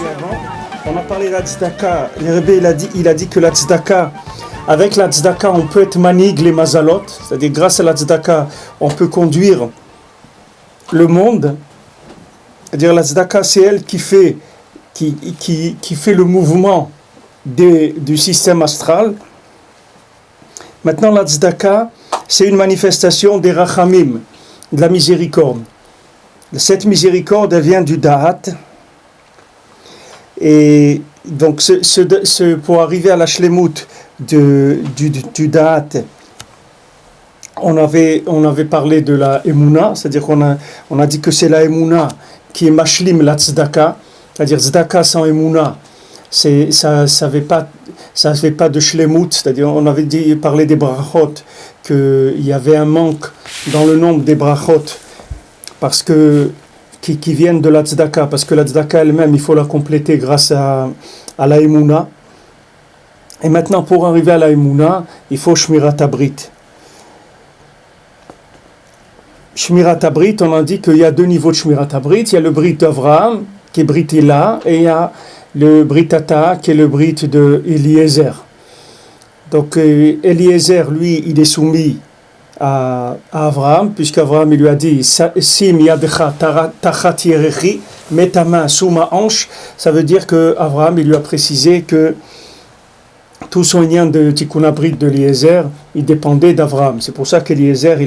avant, on a parlé de la tzedaka. Le Rebbe, il a dit que la tzedaka, avec la tzedaka, on peut être manig les mazalot, c'est-à-dire grâce à la tzedaka, on peut conduire le monde. C'est-à-dire la tzedaka, c'est elle qui fait le mouvement du système astral. Maintenant, la tzedaka, c'est une manifestation des rachamim, de la miséricorde. Cette miséricorde, elle vient du da'at. Et donc, pour arriver à la shlemut du da'at, on avait parlé de la emuna, c'est-à-dire qu'on a dit que c'est la emuna qui est mashlim la tzedaka, c'est-à-dire tzedaka sans emuna, ça ne fait pas de shlemut, c'est-à-dire on avait parlé des brachot, qu'il y avait un manque dans le nombre des brachot, parce que qui viennent de la tzedaka, parce que la tzedaka elle-même, il faut la compléter grâce à la emuna. Et maintenant, pour arriver à la emuna, il faut shmirat habrit. Shmirat habrit, on a dit qu'il y a deux niveaux de shmirat habrit. Il y a le brit d'Avraham, qui est brit Ila, et il y a le brit Ata, qui est le brit de Eliezer. Donc Eliezer, lui, il est soumis à Avraham, puisqu'Avraham il lui a dit Sim yadecha tachat yerechi, mets ta main sous ma hanche. Ça veut dire que Avraham il lui a précisé que tout son lien de Tikkun Abrit de Eliezer, il dépendait d'Avraham. C'est pour ça qu'Eliezer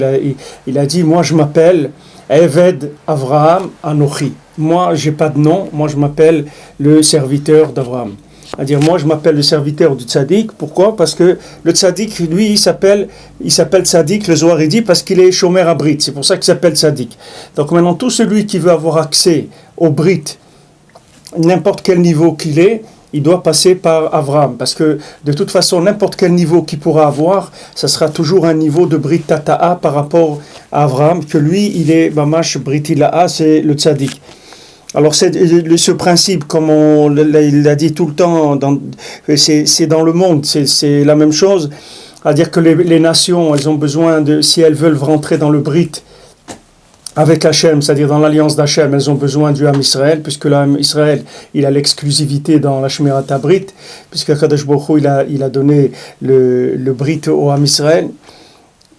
il a dit moi je m'appelle Eved Avraham Anochi. Moi j'ai pas de nom, moi je m'appelle le serviteur d'Avraham. C'est-à-dire, moi, je m'appelle le serviteur du tzaddik. Pourquoi ? Parce que le tzaddik, lui, il s'appelle tzaddik, le Zohar, il dit, parce qu'il est shomer à Brit. C'est pour ça qu'il s'appelle tzaddik. Donc maintenant, tout celui qui veut avoir accès au Brit, n'importe quel niveau qu'il est, il doit passer par Avraham. Parce que, de toute façon, n'importe quel niveau qu'il pourra avoir, ça sera toujours un niveau de Brit Tata'a par rapport à Avraham, que lui, il est Mamash Brit Ila'a, c'est le tzaddik. Alors ce principe, comme il l'a dit tout le temps, c'est dans le monde, c'est la même chose. C'est-à-dire que les nations, elles ont besoin si elles veulent rentrer dans le Brit avec Hachem, c'est-à-dire dans l'alliance d'Hachem, elles ont besoin du Ham Israël, puisque le Ham Israël, il a l'exclusivité dans la Shmirat HaBrit, puisque Kadosh Baruch Hu, il a donné le Brit au Ham Israël.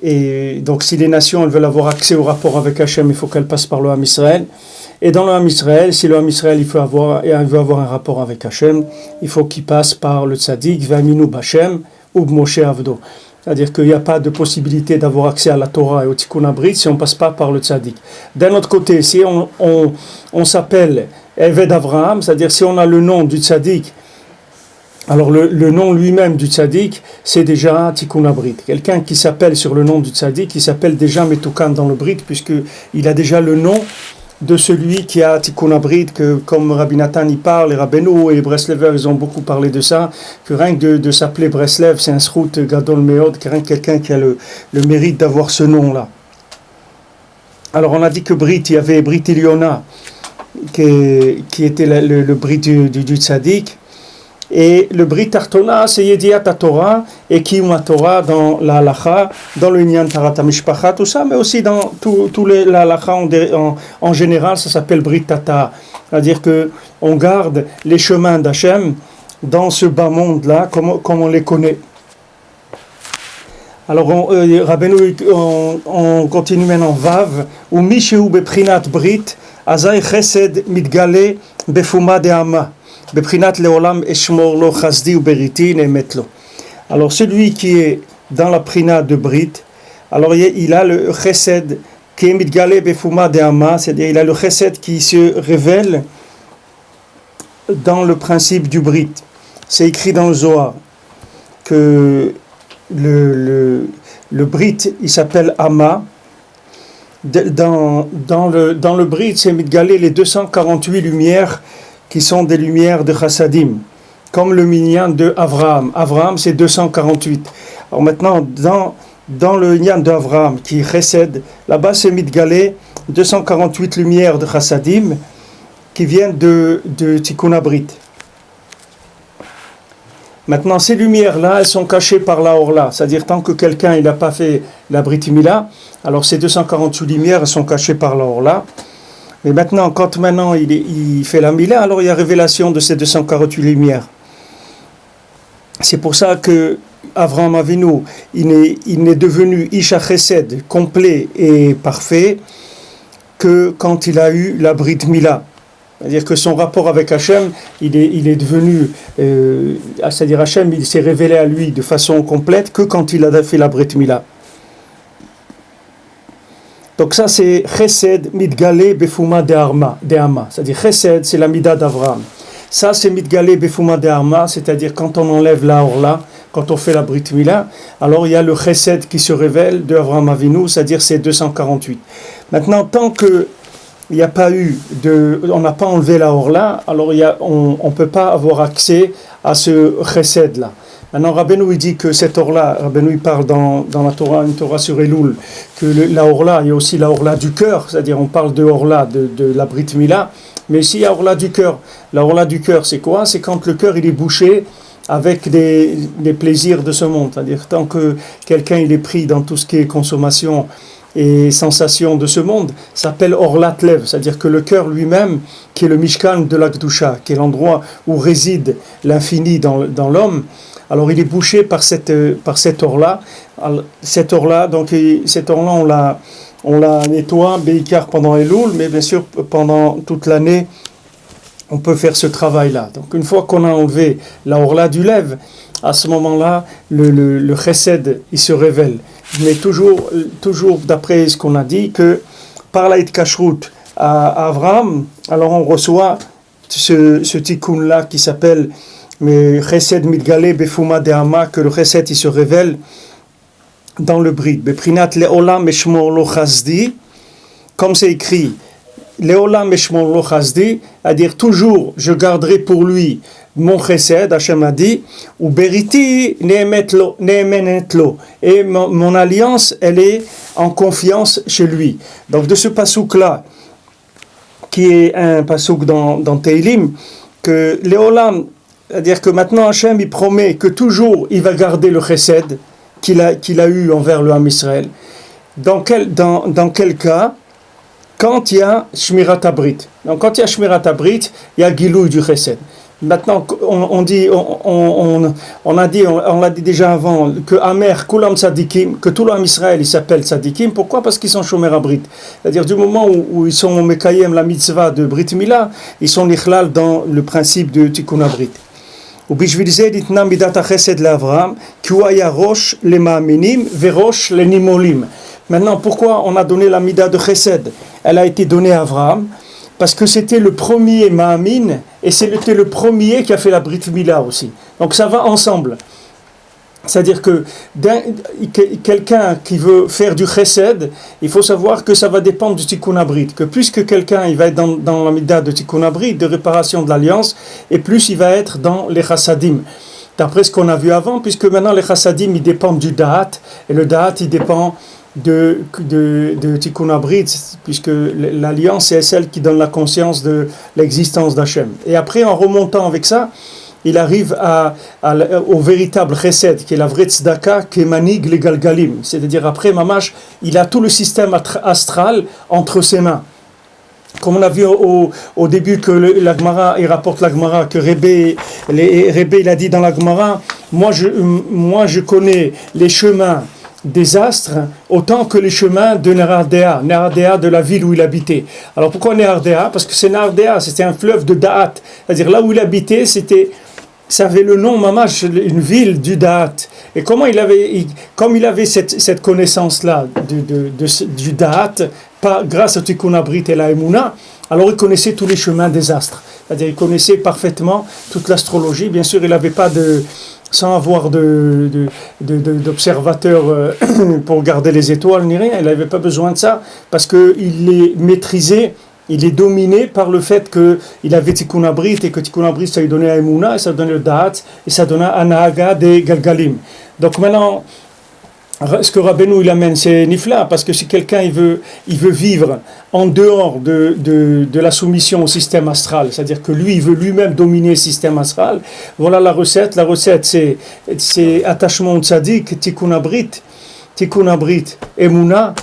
Et donc si les nations elles veulent avoir accès au rapport avec Hachem, il faut qu'elles passent par le Ham Israël. Et dans le Ham Israël, si le Ham Israël il veut avoir un rapport avec Hachem, il faut qu'il passe par le tzaddik, V'aminu b'Hashem ou b'Moshe Avdo. C'est-à-dire qu'il n'y a pas de possibilité d'avoir accès à la Torah et au Tikkun Abrit si on ne passe pas par le tzaddik. D'un autre côté, si on s'appelle Eved Avraham, c'est-à-dire si on a le nom du tzaddik, alors le nom lui-même du tzaddik, c'est déjà Tikkun Abrit. Quelqu'un qui s'appelle sur le nom du tzaddik, il s'appelle déjà Metoukan dans le Brit, puisqu'il a déjà le nom de celui qui a Tikkun Abrit, que comme Rabbi Nathan y parle, les Rabbeinu et les Breslevers, ils ont beaucoup parlé de ça, que rien que de s'appeler Breslev, c'est un srout Gadol Meod, que rien que quelqu'un qui a le mérite d'avoir ce nom-là. Alors on a dit que Brit, il y avait Brit Iliona, qui était le Brit du tzaddik, et le Brit Tartona, c'est Yediat HaTorah et Kiyum HaTorah dans la halacha, dans le Inyan Tarat HaMishpacha, tout ça, mais aussi dans tout la halacha en général, ça s'appelle Brit Tata. C'est-à-dire qu'on garde les chemins d'Hachem dans ce bas monde-là, comme on les connaît. Alors, Rabbeinu, on continue maintenant, Vav, ou Mishéhu Beprinat Brit, Azay Chesed Mitgale Befuma De'ama. Alors celui qui est dans la prina de Brit, alors il a le chesed qui est mitgalé befuma de'ama, c'est-à-dire il a le chesed qui se révèle dans le principe du Brit. C'est écrit dans le Zohar que le Brit il s'appelle Ama. Dans le Brit c'est mitgalé les 248 lumières qui sont des lumières de Chassadim, comme le minyan de Avraham. Avraham, c'est 248. Alors maintenant, dans le minyan d'Avraham, qui est Chesed, là-bas c'est Mitgalé, 248 lumières de Chassadim, qui viennent de Tikkun Abrit. Maintenant, ces lumières-là, elles sont cachées par la Orla, c'est-à-dire tant que quelqu'un n'a pas fait la Brit Mila, alors ces 248 lumières, elles sont cachées par la Orla. Mais maintenant, quand maintenant il fait la Mila, alors il y a révélation de ces 248 lumières. C'est pour ça que Avraham Avinu, il n'est devenu Isha Chesed complet et parfait que quand il a eu la Brit Mila. C'est-à-dire que son rapport avec Hachem, il est devenu, c'est-à-dire Hachem, il s'est révélé à lui de façon complète que quand il a fait la Brit Mila. Donc ça c'est Chesed Mitgale Befuma De'ama. C'est-à-dire Chesed, c'est la Mida d'Avraham. Ça c'est Mitgale Befuma De'ama, c'est-à-dire quand on enlève la Orla, quand on fait la Brit Mila, alors il y a le Chesed qui se révèle de Avraham Avinu, c'est-à-dire c'est 248. Maintenant, tant que il n'y a pas eu on n'a pas enlevé la Orla, alors on ne peut pas avoir accès à ce Chesed là. Maintenant, Rabbeinu il dit que cette Orla, Rabbeinu il parle dans la Torah, une Torah sur Elul, que la Orla, il y a aussi la Orla du cœur, c'est-à-dire on parle de Orla, de la Brit Mila, mais ici il y a Orla du cœur. La Orla du cœur, c'est quoi? C'est quand le cœur il est bouché avec des plaisirs de ce monde, c'est-à-dire tant que quelqu'un il est pris dans tout ce qui est consommation et sensation de ce monde, s'appelle Orlat Lev, c'est-à-dire que le cœur lui-même, qui est le Mishkan de la Kedusha, qui est l'endroit où réside l'infini dans l'homme, alors il est bouché par cette Orla. Cette Orla, donc cette Orla, on la nettoie, Beikar pendant Elul, mais bien sûr pendant toute l'année, on peut faire ce travail-là. Donc une fois qu'on a enlevé la Orla du Lev, à ce moment-là, le Chesed, il se révèle. Mais toujours d'après ce qu'on a dit, que par la Kashrut à Avraham, alors on reçoit ce tikkun-là qui s'appelle Chesed Mitgale Befuma De'ama, que le Chesed il se révèle dans le Brit. Beprinat Le'olam Eshmor Lo Chasdi, comme c'est écrit, Le'olam Eshmor Lo Chasdi, c'est-à-dire toujours je garderai pour lui mon chesed, Hachem a dit, ou beriti ne'emenet lo, et mon alliance, elle est en confiance chez lui. Donc de ce pasouk-là, qui est un pasouk dans Teilim, que Léolam, c'est-à-dire que maintenant Hachem, il promet que toujours il va garder le chesed qu'il a eu envers le Ham Israël. Dans quel cas? Quand il y a Shmirat Habrit. Donc quand il y a Shmirat Habrit, il y a Gilouï du chesed. Maintenant, on l'a dit déjà avant, que Amer, Kulam Tzadikim, que tout l'Am Israël, il s'appelle Tzadikim. Pourquoi? Parce qu'ils sont Shomer Abrit. C'est-à-dire, du moment où ils sont Mekayem, la mitzvah de Brit Mila, ils sont Nichlal dans le principe de Tikkun Abrit. Ou Bishvilze ditna midat chesed l'Avraham, ki hu haya rosh le ma'aminim verosh le nimolim. Maintenant, pourquoi on a donné la mida de chesed? Elle a été donnée à Avraham, parce que c'était le premier Ma'amin, et c'était le premier qui a fait la Brit Mila aussi. Donc ça va ensemble. C'est-à-dire que quelqu'un qui veut faire du chesed, il faut savoir que ça va dépendre du Tikkun Abrit. Que plus que quelqu'un il va être dans la mida de Tikkun Abrit, de réparation de l'alliance, et plus il va être dans les chassadim. D'après ce qu'on a vu avant, puisque maintenant les chassadim ils dépendent du da'at, et le da'at il dépend de Tikkun Abrit, puisque l'alliance c'est celle qui donne la conscience de l'existence d'Hachem. Et après, en remontant avec ça, il arrive au véritable chesed, qui est la vraie tzedaka, qui est manig le galgalim. C'est-à-dire après Mamash, il a tout le système astral entre ses mains. Comme on a vu au début que la Gemara, il rapporte la Gemara, que Rebbe il a dit dans la Gemara, moi je connais les chemins des astres autant que les chemins de Nehardea de la ville où il habitait. Alors pourquoi Nehardea? Parce que c'est Nehardea, c'était un fleuve de Da'at, c'est-à-dire là où il habitait, ça avait le nom mamash, une ville du Da'at. Et comme il avait cette connaissance-là du Da'at, grâce à Tikkun Abrit et la Emouna, alors il connaissait tous les chemins des astres. C'est-à-dire il connaissait parfaitement toute l'astrologie. Bien sûr, il n'avait pas sans avoir d'observateur pour garder les étoiles ni rien, il n'avait pas besoin de ça, parce qu'il les maîtrisait, il est dominé par le fait qu'il avait Tikkun Abrit, et que Tikkun Abrit ça lui donnait Emouna, et ça donnait le Da'at, et ça donnait Anahaga des Galgalim. Donc maintenant, ce que Rabbeinu il amène, c'est Nifla, parce que si quelqu'un il veut vivre en dehors de la soumission au système astral, c'est-à-dire que lui il veut lui-même dominer le système astral, voilà la recette. La recette c'est attachement au tzaddik, Tikkun Abrit, Tikkun Abrit, Emouna,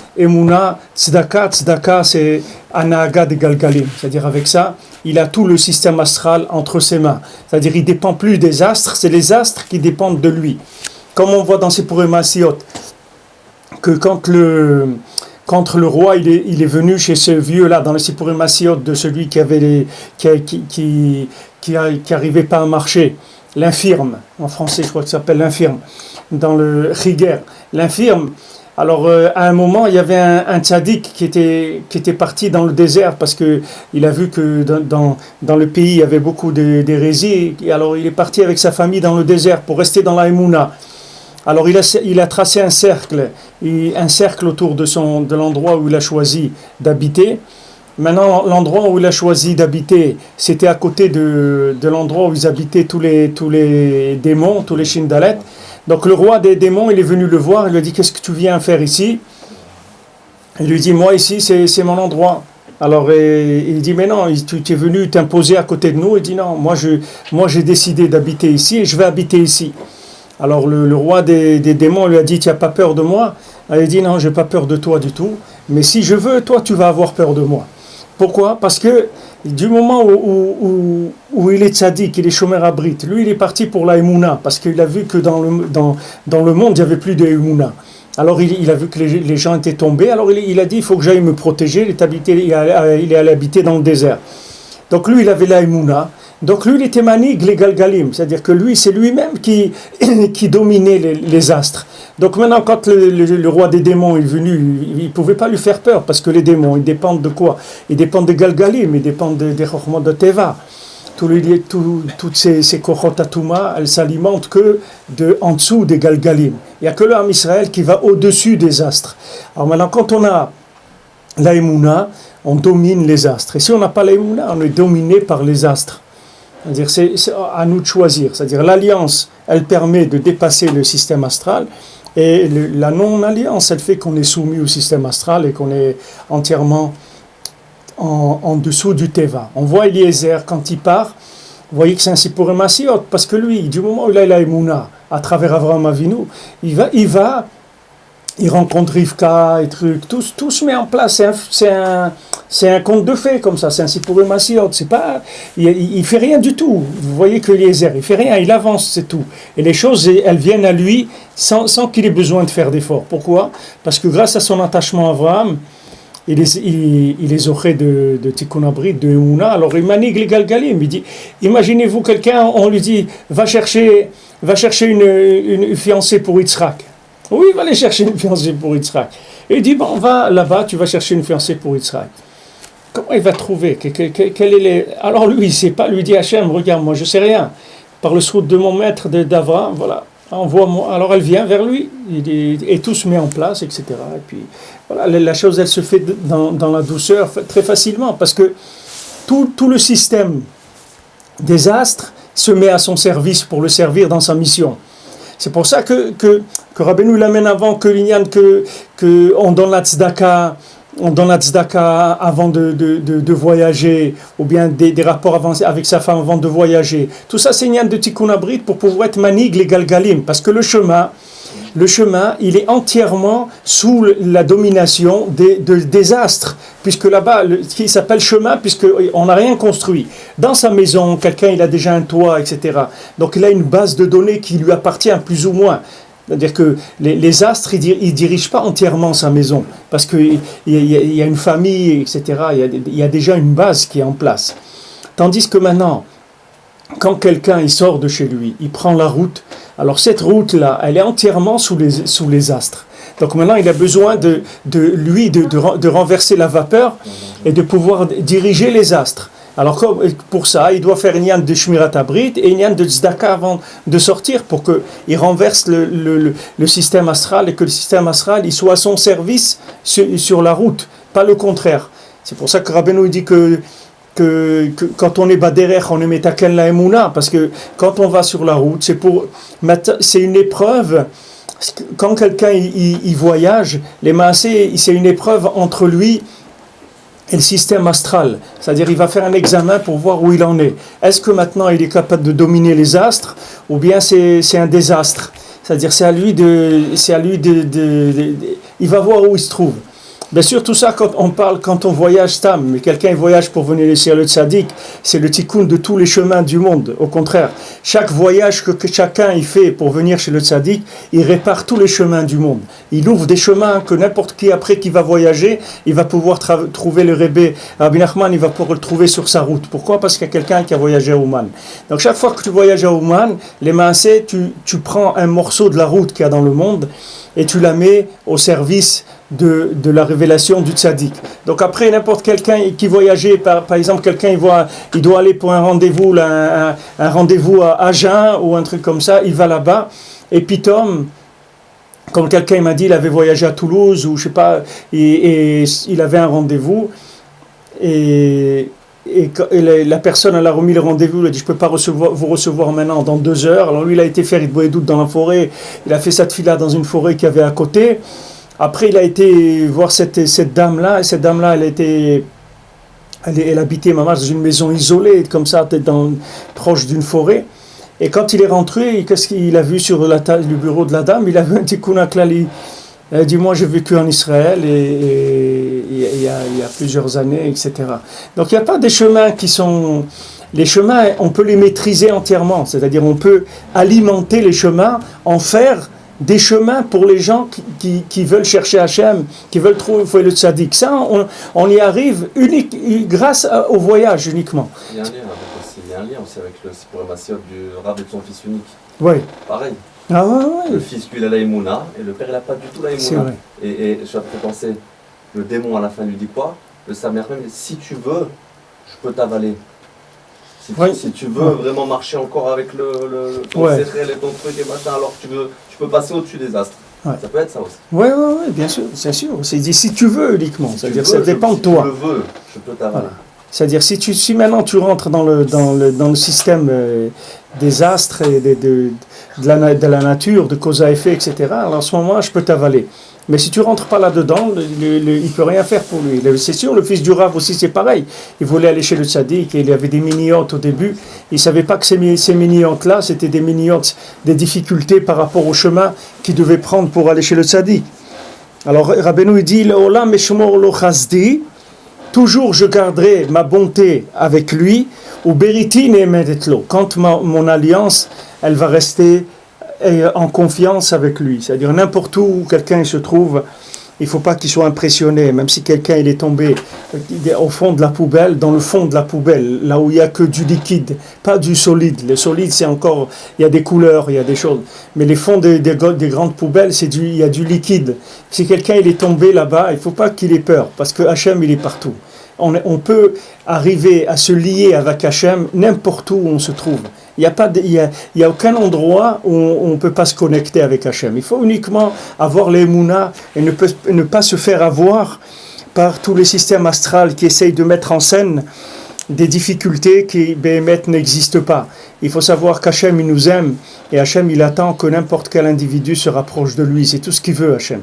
Tzedaka, Tzedaka c'est Anahaga de Galgalim. C'est-à-dire avec ça, il a tout le système astral entre ses mains. C'est-à-dire il ne dépend plus des astres, c'est les astres qui dépendent de lui. Comme on voit dans ces Purim Asiot, que quand le roi il est venu chez ce vieux-là, dans les Sipurim Asiot, de celui qui arrivait pas à marcher, l'infirme, en français je crois que ça s'appelle l'infirme, dans le Chiger, l'infirme. Alors à un moment il y avait un tzaddik qui était parti dans le désert parce que il a vu que dans le pays il y avait beaucoup d'hérésies, et alors il est parti avec sa famille dans le désert pour rester dans la Emouna. Alors il a tracé un cercle autour de l'endroit où il a choisi d'habiter. Maintenant, l'endroit où il a choisi d'habiter, c'était à côté de l'endroit où ils habitaient tous les démons, tous les Shindalet. Donc le roi des démons, il est venu le voir, il lui a dit: qu'est-ce que tu viens faire ici? Il lui dit: moi ici, c'est mon endroit. Alors il dit: mais non, tu es venu t'imposer à côté de nous. Il dit: non, moi j'ai décidé d'habiter ici et je vais habiter ici. Alors le roi des démons lui a dit: tu n'as pas peur de moi? Il dit: non, je n'ai pas peur de toi du tout, mais si je veux, toi tu vas avoir peur de moi. Pourquoi? Parce que du moment où il est tzaddik, il est shomer abrit, lui il est parti pour la Emouna, parce qu'il a vu que dans le monde il n'y avait plus de Emouna. Alors il a vu que les gens étaient tombés, alors il a dit: il faut que j'aille me protéger, il est allé habiter dans le désert. Donc lui il avait la Emouna. Donc lui, il était manig les galgalim, c'est-à-dire que lui, c'est lui-même qui dominait les astres. Donc maintenant, quand le roi des démons est venu, il ne pouvait pas lui faire peur, parce que les démons, ils dépendent de quoi? Ils dépendent des galgalim, ils dépendent des chokhmot de Teva. Toutes ces kochot atuma, elles s'alimentent que en dessous des galgalim. Il n'y a que le Ham Israël qui va au-dessus des astres. Alors maintenant, quand on a la Emouna, on domine les astres. Et si on n'a pas la Emouna, on est dominé par les astres. C'est-à-dire, c'est à nous de choisir. C'est-à-dire, l'alliance, elle permet de dépasser le système astral, et la non-alliance, elle fait qu'on est soumis au système astral et qu'on est entièrement en dessous du Teva. On voit Eliezer, quand il part, vous voyez que c'est un Sipurim Asiot, parce que lui, du moment où il a la Emouna, à travers Avraham Avinu, il rencontre Rivka et trucs, tout se met en place. C'est un conte de fées comme ça, c'est un Sipurim Asiot. C'est pas, il fait rien du tout. Vous voyez que Eliezer, il fait rien, il avance, c'est tout. Et les choses, elles viennent à lui sans qu'il ait besoin de faire d'efforts. Pourquoi? Parce que grâce à son attachement à Avraham, il les aurait de Tikkun Abrit, de Emouna. Alors il manigue les galgalim. Il dit: imaginez-vous quelqu'un, on lui dit: va chercher une fiancée pour Yitzhak. Oui, il va aller chercher une fiancée pour Yitzhak. Et il dit: bon, va là-bas, tu vas chercher une fiancée pour Yitzhak. Comment il va trouver? Alors lui, il ne sait pas, lui dit Hachem: regarde, moi je ne sais rien. Par le srout de mon maître d'Avraham, voilà, envoie-moi. Alors elle vient vers lui, et tout se met en place, etc. Et puis voilà, la chose, elle se fait dans la douceur très facilement, parce que tout le système des astres se met à son service pour le servir dans sa mission. C'est pour ça que Rabbeinu l'amène avant que l'ignan, que on donne la tzedaka avant de voyager, ou bien des rapports avec sa femme avant de voyager. Tout ça, c'est l'ignan de Tikkun Abrit pour pouvoir être manig les galgalim, parce que le chemin, il est entièrement sous la domination des astres, puisque là-bas, qui s'appelle chemin, puisqu'on n'a rien construit. Dans sa maison, quelqu'un il a déjà un toit, etc. Donc il a une base de données qui lui appartient plus ou moins. C'est-à-dire que les astres, ils ne dirigent pas entièrement sa maison, parce qu'il y a une famille, etc. Il y a déjà une base qui est en place. Tandis que maintenant, quand quelqu'un il sort de chez lui, il prend la route, alors cette route-là, elle est entièrement sous les astres. Donc maintenant, il a besoin de renverser la vapeur et de pouvoir diriger les astres. Alors pour ça, il doit faire une yann de Shmirat Abrit et une yann de Tzedaka avant de sortir, pour qu'il renverse le système astral, et que le système astral il soit à son service sur la route, pas le contraire. C'est pour ça que Rabbeinu dit que quand on est baderech, on est metaken la emuna, parce que quand on va sur la route, c'est une épreuve. Quand quelqu'un il voyage, les maasés, c'est une épreuve entre lui et le système astral. C'est-à-dire, il va faire un examen pour voir où il en est. Est-ce que maintenant il est capable de dominer les astres, ou bien c'est un désastre? C'est-à-dire, il va voir où il se trouve. Bien sûr, tout ça, quand on voyage, Stam, mais quelqu'un voyage pour venir ici à le tzaddik, c'est le tikkun de tous les chemins du monde. Au contraire, chaque voyage que chacun il fait pour venir chez le tzaddik, il répare tous les chemins du monde. Il ouvre des chemins que n'importe qui après qui va voyager, il va pouvoir trouver le Rebbe Rabbi Nachman, il va pouvoir le trouver sur sa route. Pourquoi? Parce qu'il y a quelqu'un qui a voyagé à Ouman. Donc chaque fois que tu voyages à Ouman, les maaseh, tu prends un morceau de la route qu'il y a dans le monde et tu la mets au service de la révélation du tzaddik. Donc après, n'importe quelqu'un qui voyageait, par exemple, quelqu'un il doit aller pour un rendez-vous à Agen ou un truc comme ça, il va là-bas, et puis Tom, comme quelqu'un m'a dit, il avait voyagé à Toulouse, ou je sais pas, et il avait un rendez-vous, et la personne elle a remis le rendez-vous, elle a dit je peux pas vous recevoir maintenant dans 2 heures. Alors lui il a été faire Idboedut dans la forêt, il a fait sa tefila dans une forêt qui avait à côté. Après il a été voir cette dame là, et cette dame là elle habitait maman dans une maison isolée comme ça, proche d'une forêt. Et quand il est rentré, qu'est-ce qu'il a vu sur le bureau de la dame? Il a vu un tikkun haklali. Elle dit moi j'ai vécu en Israël et il y a plusieurs années, etc. Donc il n'y a pas des chemins qui sont... Les chemins, on peut les maîtriser entièrement, c'est-à-dire on peut alimenter les chemins, en faire des chemins pour les gens qui veulent chercher Hachem, qui veulent trouver le tzaddik. Ça, on y arrive grâce au voyage uniquement. Il y a un lien aussi avec le Sipur Massiot du Rav et de son fils unique. Oui. Pareil. Ah ouais. Le fils, lui, il a la Emouna, et le père, il n'a pas du tout la Emouna. Et ça me fait penser, le démon à la fin lui dit quoi? Le Samer même, si tu veux, je peux t'avaler. Si tu veux vraiment marcher encore avec ton séchel et ton truc et machin, alors tu peux passer au-dessus des astres. Ouais. Ça peut être ça aussi. Oui, bien sûr, c'est sûr. C'est dit si tu veux uniquement, c'est-à-dire ça dépend de toi. Si tu le veux, je peux t'avaler. Voilà. C'est-à-dire si maintenant tu rentres dans le système des astres et de la nature, de cause à effet, etc., alors à ce moment-là, je peux t'avaler. Mais si tu rentres pas là-dedans, il ne peut rien faire pour lui. C'est sûr, le fils du Rav aussi, c'est pareil. Il voulait aller chez le tzaddik et il avait des miniotes au début. Il ne savait pas que ces miniotes-là, c'était des miniotes, des difficultés par rapport au chemin qu'il devait prendre pour aller chez le tzaddik. Alors Rabbeinu il dit, Le'olam eshmor lo chasdi, toujours je garderai ma bonté avec lui, ou beriti ne'emet lo, quand mon alliance, elle va rester en confiance avec lui. C'est-à-dire n'importe où quelqu'un se trouve, il ne faut pas qu'il soit impressionné, même si quelqu'un il est tombé au fond de la poubelle, dans le fond de la poubelle, là où il n'y a que du liquide, pas du solide. Le solide, c'est encore, il y a des couleurs, il y a des choses. Mais les fonds des grandes poubelles, il y a du liquide. Si quelqu'un il est tombé là-bas, il ne faut pas qu'il ait peur, parce que Hachem, il est partout. On peut arriver à se lier avec Hachem n'importe où on se trouve. Il n'y a aucun endroit où on ne peut pas se connecter avec Hachem. Il faut uniquement avoir les Emouna et ne pas se faire avoir par tous les systèmes astrales qui essayent de mettre en scène des difficultés qui, Béhémet, n'existent pas. Il faut savoir qu'Hachem, il nous aime et Hachem, il attend que n'importe quel individu se rapproche de lui. C'est tout ce qu'il veut, Hachem.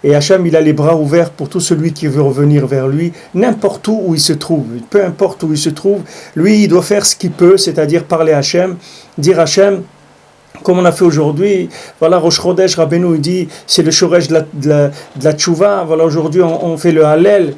Et Hachem, il a les bras ouverts pour tout celui qui veut revenir vers lui, n'importe où il se trouve. Peu importe où il se trouve, lui, il doit faire ce qu'il peut, c'est-à-dire parler à Hachem, dire Hachem, comme on a fait aujourd'hui. Voilà, Rosh Chodesh, Rabbeinu, il dit, c'est le shoresh de la tchouva. Voilà, aujourd'hui, on fait le Hallel.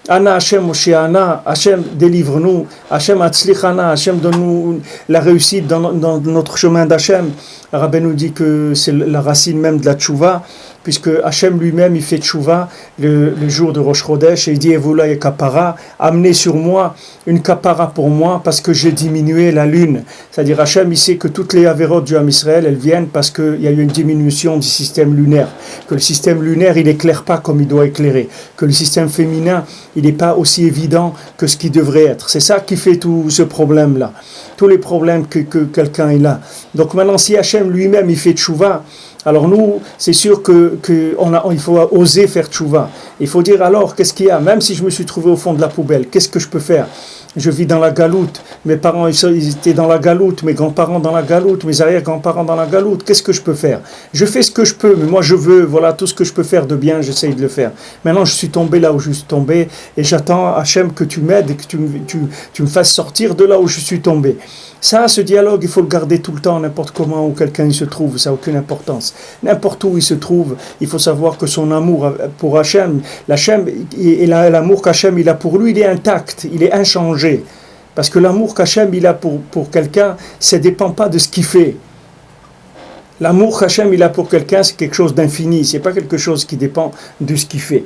Ana Hachem Moshiana, Hachem délivre-nous, Hachem Atzlichana, Hachem donne-nous la réussite dans notre chemin d'Hachem. Rabbeinu dit que c'est la racine même de la tchouva, puisque Hachem lui-même il fait tchouva le jour de Rosh Chodesh et il dit Evula et kapara, amenez sur moi une kapara pour moi parce que j'ai diminué la lune. C'est-à-dire Hachem il sait que toutes les avérotes du Ham Israël elles viennent parce qu'il y a eu une diminution du système lunaire, que le système lunaire il n'éclaire pas comme il doit éclairer, que le système féminin il n'est pas aussi évident que ce qui devrait être. C'est ça qui fait tout ce problème-là, tous les problèmes que quelqu'un il a. Donc maintenant si Hachem lui-même il fait tchouva, alors nous, c'est sûr il faut oser faire tchouva. Il faut dire alors, qu'est-ce qu'il y a? Même si je me suis trouvé au fond de la poubelle, qu'est-ce que je peux faire? je vis dans la galoute, mes parents ils étaient dans la galoute, mes grands-parents dans la galoute, mes arrière-grands-parents dans la galoute, qu'est-ce que je peux faire? Je fais ce que je peux, mais moi je veux, voilà, tout ce que je peux faire de bien, j'essaye de le faire. Maintenant je suis tombé là où je suis tombé, et j'attends, Hachem, que tu m'aides et que tu me fasses sortir de là où je suis tombé. Ça, ce dialogue, il faut le garder tout le temps, n'importe comment où quelqu'un il se trouve, ça n'a aucune importance. N'importe où il se trouve, il faut savoir que son amour pour Hachem, et l'amour qu'Hachem il a pour lui, il est intact, il est inchangé. Parce que l'amour qu'Hachem il a pour quelqu'un, ça ne dépend pas de ce qu'il fait. L'amour qu'Hachem il a pour quelqu'un, c'est quelque chose d'infini, c'est pas quelque chose qui dépend de ce qu'il fait.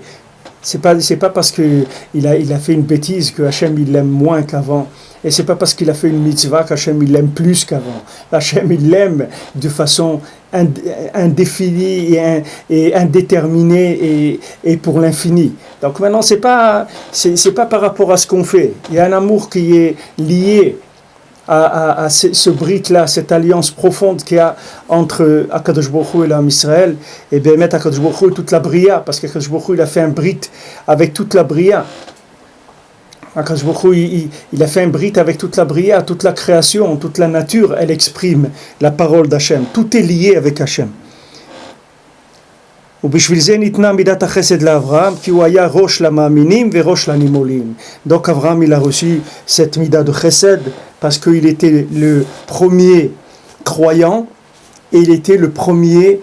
C'est pas parce qu'il a fait une bêtise que Hachem il l'aime moins qu'avant. Et c'est pas parce qu'il a fait une mitzvah qu'Hachem il l'aime plus qu'avant. Hachem il l'aime de façon indéfinie et indéterminée et pour l'infini. Donc maintenant c'est pas par rapport à ce qu'on fait. Il y a un amour qui est lié à ce brit-là, cette alliance profonde qu'il y a entre Akadosh Baruch Hu et l'Am Israël, et bien mettre Akadosh Baruch Hu et toute la Bria, parce qu'Akadosh Baruch Hu il a fait un brit avec toute la Bria. Akadosh Baruch Hu, il a fait un brit avec toute la Bria, toute la création, toute la nature, elle exprime la parole d'Hachem. Tout est lié avec Hachem. Donc Avraham il a reçu cette mida de chesed parce qu'il était le premier croyant et il était le premier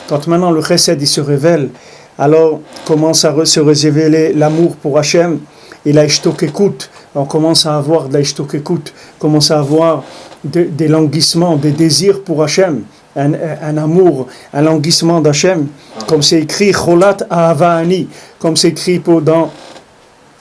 quand maintenant le chesed il se révèle, alors commence à se révéler l'amour pour Hachem et la ishtokekut. On commence à avoir de la ishtokekut, commence à avoir des languissements, des désirs pour Hachem, un amour, un languissement d'Hachem, comme c'est écrit cholat ahavani, comme c'est écrit dans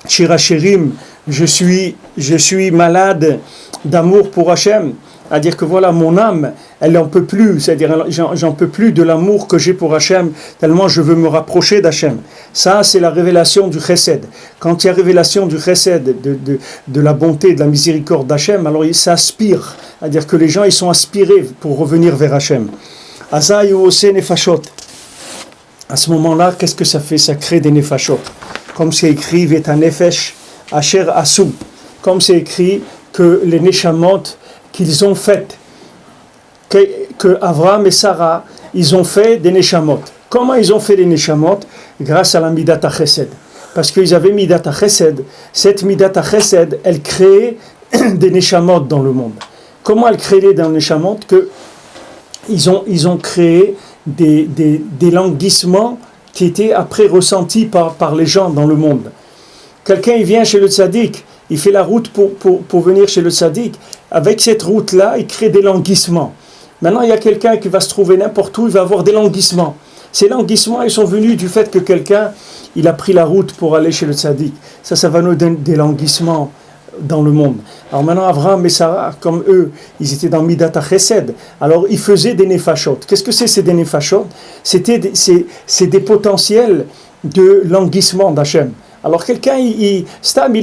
Shir HaShirim, je suis malade d'amour pour Hachem. C'est-à-dire que voilà, mon âme, elle n'en peut plus, c'est-à-dire j'en peux plus de l'amour que j'ai pour Hachem, tellement je veux me rapprocher d'Hachem. Ça, c'est la révélation du chesed. Quand il y a révélation du chesed, de la bonté, de la miséricorde d'Hachem, alors ça aspire, c'est-à-dire que les gens, ils sont aspirés pour revenir vers Hachem. Azaï ou ose nefashot. À ce moment-là, qu'est-ce que ça fait? Ça crée des nefashot. Comme c'est écrit, Veta nefesh asher asu. Comme c'est écrit que les neshamot qu'ils ont fait, que Avraham et Sarah, ils ont fait des neshamot. Comment ils ont fait des neshamot? Grâce à la midat ha-chesed. Parce qu'ils avaient midat ha-chesed. Cette midat ha-chesed, elle créait des neshamot dans le monde. Comment elle créait des neshamot? Que ils ont créé des languissements qui étaient après ressentis par les gens dans le monde. Quelqu'un il vient chez le tzaddik, il fait la route pour venir chez le tzaddik. Avec cette route-là, il crée des languissements. Maintenant, il y a quelqu'un qui va se trouver n'importe où, il va avoir des languissements. Ces languissements, ils sont venus du fait que quelqu'un, il a pris la route pour aller chez le tzaddik. Ça va nous donner des languissements dans le monde. Alors maintenant, Avraham et Sarah, comme eux, ils étaient dans Midat HaChesed. Alors, ils faisaient des nefashot. Qu'est-ce que c'est des nefashot? C'est des potentiels de languissement d'Hachem. Alors quelqu'un, il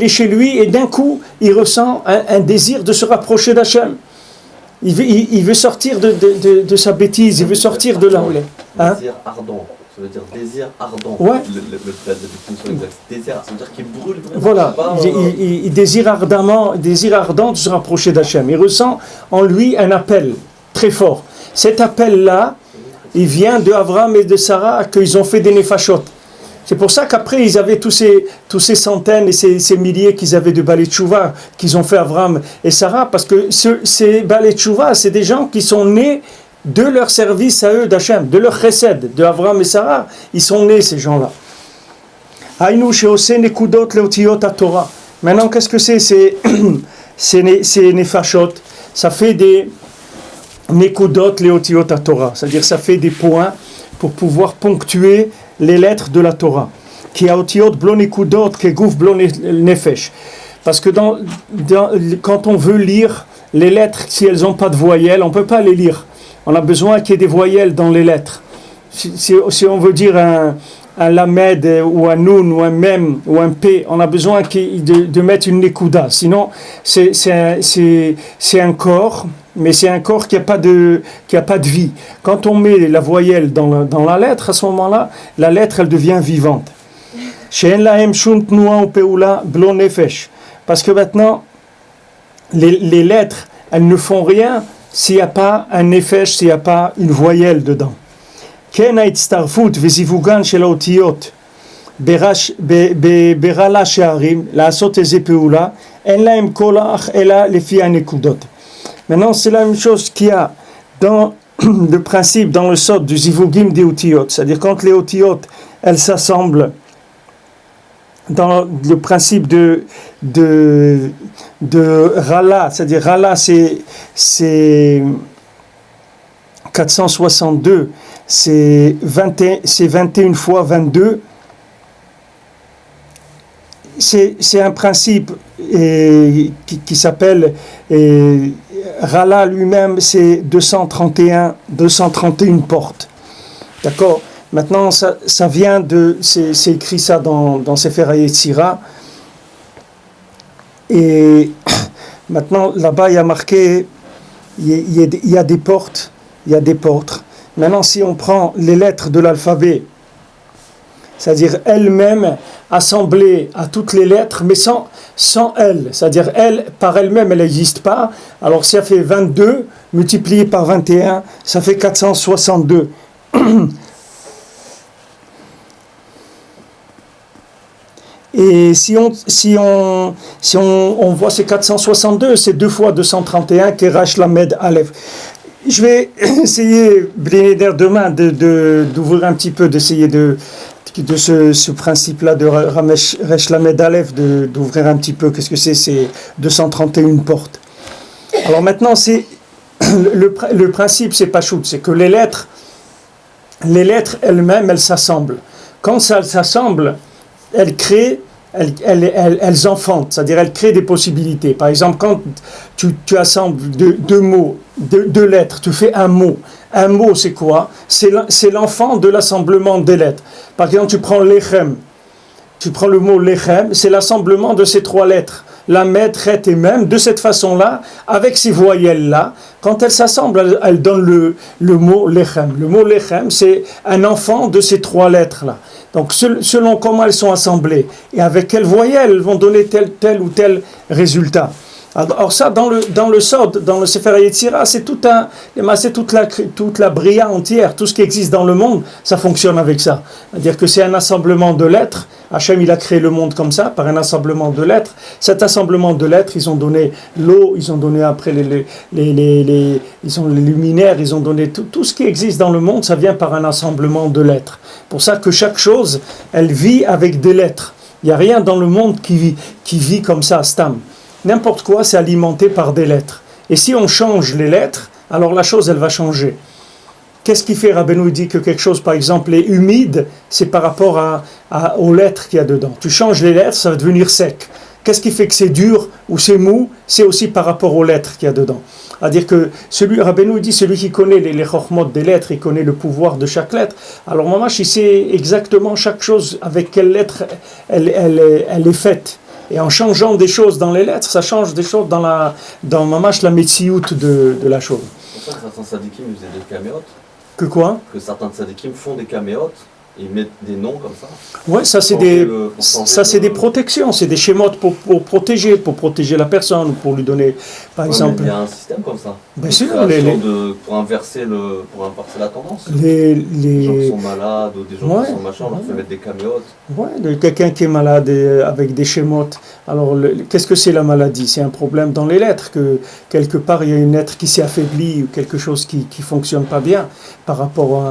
est chez lui et d'un coup, il ressent un désir de se rapprocher d'Hachem. Il veut sortir de sa bêtise, il veut sortir de là où il est. Hein? Désir ardent, ça veut dire désir ardent. Ouais. La définition exacte. Désir, ça veut dire qu'il brûle vraiment. Voilà, il désire ardent de se rapprocher d'Hachem. Il ressent en lui un appel très fort. Cet appel-là, il vient de Avraham et de Sarah qu'ils ont fait des nefashot. C'est pour ça qu'après, ils avaient tous ces centaines et ces milliers qu'ils avaient de Balei Teshuvah, qu'ils ont fait Avraham et Sarah, parce que ces Balei Teshuvah, c'est des gens qui sont nés de leur service à eux d'Hachem, de leur chesed, de Avraham et Sarah. Ils sont nés, ces gens-là. Haïnou sheose nekudot leotiyot haTorah. Maintenant, qu'est-ce que c'est ces nefashot? Ça fait des nekudot leotiyot haTorah, c'est-à-dire ça fait des points pour pouvoir ponctuer les lettres de la Torah, qui a otiot blonekudot ke gouf blonefesh. Parce que quand on veut lire les lettres, si elles n'ont pas de voyelles, on ne peut pas les lire. On a besoin qu'il y ait des voyelles dans les lettres. Si on veut dire un lamed ou un nun ou un mem ou un p, on a besoin de mettre une nekuda. Sinon, c'est un corps, mais c'est un corps qui a pas de vie. Quand on met la voyelle dans la lettre, à ce moment-là, la lettre, elle devient vivante. Parce que maintenant, les lettres, elles ne font rien s'il n'y a pas un nefesh, s'il n'y a pas une voyelle dedans. כן ההצטרפות וזיווגן של האותיות ברלה שערים, לעשות איזה פעולה, אין להם כוח אלא לפי הנקודות. Maintenant, c'est la même chose qu'il y a dans le principe, dans le sod du zivugim des otiyot, c'est-à-dire quand les otiyot, elles s'assemblent dans le principe de Rala, c'est-à-dire Rala, c'est 462, c'est 21 fois 22. C'est un principe qui s'appelle Rala lui-même, c'est 231 portes. D'accord? Maintenant, ça vient c'est écrit ça dans Sefer HaYetzira. Et maintenant, là-bas, il y a marqué, il y a des portes, il y a des portes. Maintenant, si on prend les lettres de l'alphabet, c'est-à-dire elles-mêmes assemblées à toutes les lettres, mais sans elles, c'est-à-dire elles, par elles-mêmes, elles n'existent pas. Alors, ça fait 22 multiplié par 21, ça fait 462. Et si on voit ces 462, c'est 2 fois 231 qui Resh Lamed Aleph. Je vais essayer, demain, d'ouvrir un petit peu, d'essayer de ce principe-là de Resh Lamed Aleph, d'ouvrir un petit peu, qu'est-ce que c'est 231 portes. Alors maintenant, c'est le principe, c'est pas chou, c'est que les lettres elles-mêmes, elles s'assemblent. Quand ça s'assemble, elles enfantent, c'est-à-dire elles créent des possibilités. Par exemple, quand tu assembles deux mots, deux lettres, tu fais un mot. Un mot, c'est quoi? C'est l'enfant de l'assemblement des lettres. Par exemple, tu prends lechem, tu prends le mot lechem, c'est l'assemblement de ces 3 lettres. Lamed, Chet et Mem, de cette façon-là, avec ces voyelles-là, quand elles s'assemblent, elles donnent le mot lechem. Le mot lechem, c'est un enfant de ces 3 lettres-là. Donc, selon comment elles sont assemblées et avec quelles voyelles elles vont donner tel ou tel résultat. Alors ça, dans le Sod, dans le Sefer HaYetzira, c'est toute la bria entière, tout ce qui existe dans le monde, ça fonctionne avec ça. C'est-à-dire que c'est un assemblement de lettres. Hachem, il a créé le monde comme ça, par un assemblement de lettres. Cet assemblement de lettres, ils ont donné l'eau, ils ont donné après ils ont les luminaires, ils ont donné tout ce qui existe dans le monde, ça vient par un assemblement de lettres. Pour ça que chaque chose, elle vit avec des lettres. Il n'y a rien dans le monde qui vit comme ça, stam. N'importe quoi, c'est alimenté par des lettres. Et si on change les lettres, alors la chose, elle va changer. Qu'est-ce qui fait, Rabbeinu dit que quelque chose, par exemple, est humide, c'est par rapport aux lettres qu'il y a dedans. Tu changes les lettres, ça va devenir sec. Qu'est-ce qui fait que c'est dur ou c'est mou? C'est aussi par rapport aux lettres qu'il y a dedans. C'est-à-dire que Rabbeinu dit, celui qui connaît les chokhmot des lettres, il connaît le pouvoir de chaque lettre. Alors, Mamash, il sait exactement chaque chose, avec quelle lettre elle est faite. Et en changeant des choses dans les lettres, ça change des choses dans Mamash, la metsiout de la chose. C'est pour ça que certains sadikim faisaient des caméotes. Que quoi? Que certains sadikim font des caméotes. Ils mettent des noms comme ça. Ouais, ça c'est des protections, c'est des schémas pour protéger la personne, pour lui donner, par exemple. Il y a un système comme ça. Bien sûr, pour inverser la tendance. Les gens qui sont malades ou des gens qui sont machin, on leur fait mettre des caméotes. Ouais, quelqu'un qui est malade avec des schémas. Alors, qu'est-ce que c'est la maladie? C'est un problème dans les lettres, que quelque part il y a une lettre qui s'est affaiblie ou quelque chose qui fonctionne pas bien par rapport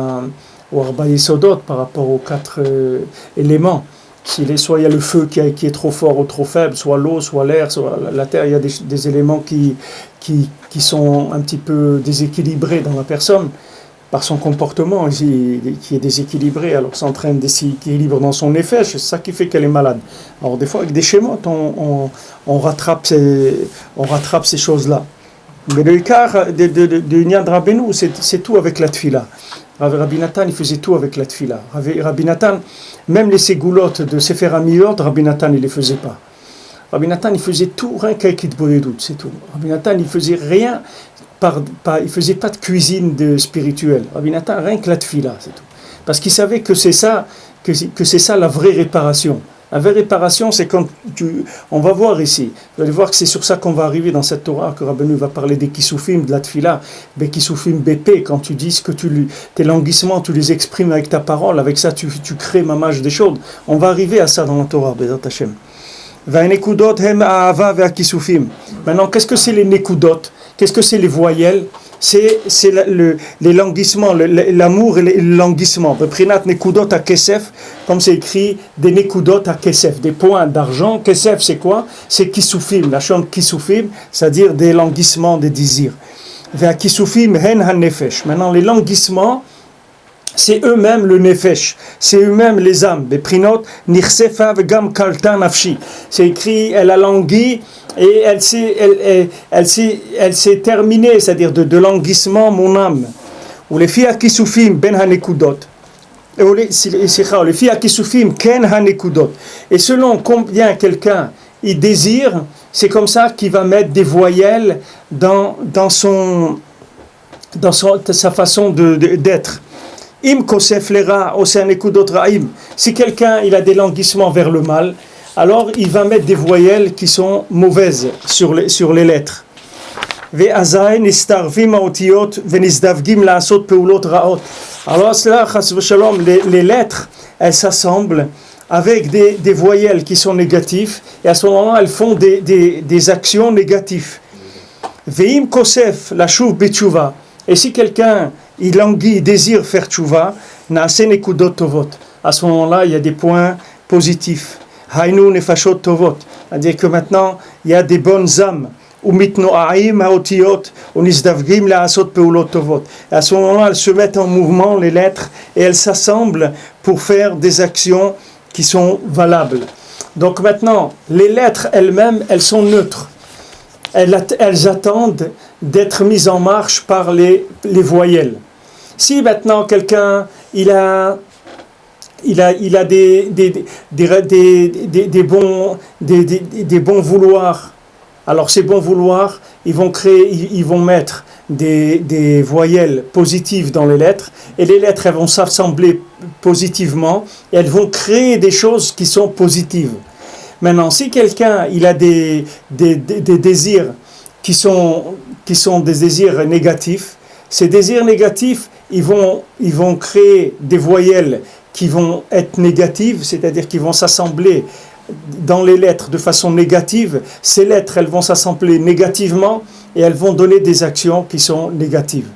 au Arba Yesodot, par rapport aux 4 éléments. Soit il y a le feu qui est trop fort ou trop faible, soit l'eau, soit l'air, soit la terre, il y a des éléments qui sont un petit peu déséquilibrés dans la personne, par son comportement qui est déséquilibré, alors ça entraîne des déséquilibres dans son effet, c'est ça qui fait qu'elle est malade. Alors des fois avec des schémas, on rattrape ces choses-là. Mais le quart de Nyan Rabbeinu, c'est tout avec la tfila. Rabbi Nathan, il faisait tout avec la tfila. Rabbi Nathan, même les ségoulottes de Sefer Hamiyot, Rabbi Nathan il les faisait pas. Rabbi Nathan il faisait tout rien qu'avec Hitboedut, c'est tout. Rabbi Nathan il faisait rien, il faisait pas de cuisine spirituelle. Rabbi Nathan rien que la tfila, c'est tout. Parce qu'il savait que c'est ça, que c'est ça la vraie réparation. La vraie réparation, c'est quand on va voir ici, vous allez voir que c'est sur ça qu'on va arriver dans cette Torah, que Rabbeinu va parler des Kisufim, de la Tfila, des Kisufim BP, quand tu dis que tes languissements, tu les exprimes avec ta parole, avec ça tu crées mamage des choses. On va arriver à ça dans la Torah, Bezat Hashem. Maintenant, qu'est-ce que c'est les nekudot? Qu'est-ce que c'est les voyelles? C'est les languissements, l'amour et le languissement. Prinat nekudot à kesef, comme c'est écrit, des nekudot à kesef, des points d'argent. Kesef, c'est quoi? C'est kisufim, la chambre kisufim, c'est-à-dire des languissements, des désirs. Vers kisufim hen han nefesh. Maintenant, les languissements, c'est eux-mêmes le nefesh, c'est eux-mêmes les âmes. Beprinot nirsefa vegam kalta nafshi. C'est écrit, elle a langui et elle s'est terminée, c'est-à-dire de languissement mon âme. Ou les filles kisufim ben hanekudot. Les filles kisufim ken hanekudot. Et selon combien quelqu'un il désire, c'est comme ça qu'il va mettre des voyelles dans sa façon d'être. Im kosef lera oseanekudot ra'im. Si quelqu'un il a des languissements vers le mal, alors il va mettre des voyelles qui sont mauvaises sur les lettres. Ve'azay nistarvim haotiyot venisdavgim la'asot peulot ra'ot. Alors cela, chas v'shalom, les lettres, elles s'assemblent avec des voyelles qui sont négatives, et à ce moment-là, elles font des actions négatives. Ve'im kosef la shuv b'tshuva. Et si quelqu'un il languit, il désire faire tchouva, na'aseh nekudot tovot. À ce moment-là, il y a des points positifs. Hainu nefashot tovot. C'est-à-dire que maintenant, il y a des bonnes âmes. Umitno'aim haotiyot, unisdavgim la'asot peulot tovot. Et à ce moment-là, elles se mettent en mouvement, les lettres, et elles s'assemblent pour faire des actions qui sont valables. Donc maintenant, les lettres elles-mêmes, elles sont neutres. Elles attendent d'être mises en marche par les voyelles. Si maintenant quelqu'un il a des bons vouloirs, alors ces bons vouloirs ils vont mettre des voyelles positives dans les lettres, et les lettres elles vont s'assembler positivement et elles vont créer des choses qui sont positives. Maintenant, si quelqu'un il a des désirs qui sont des désirs négatifs, ces désirs négatifs, ils vont créer des voyelles qui vont être négatives, c'est-à-dire qu'ils vont s'assembler dans les lettres de façon négative. Ces lettres, elles vont s'assembler négativement et elles vont donner des actions qui sont négatives.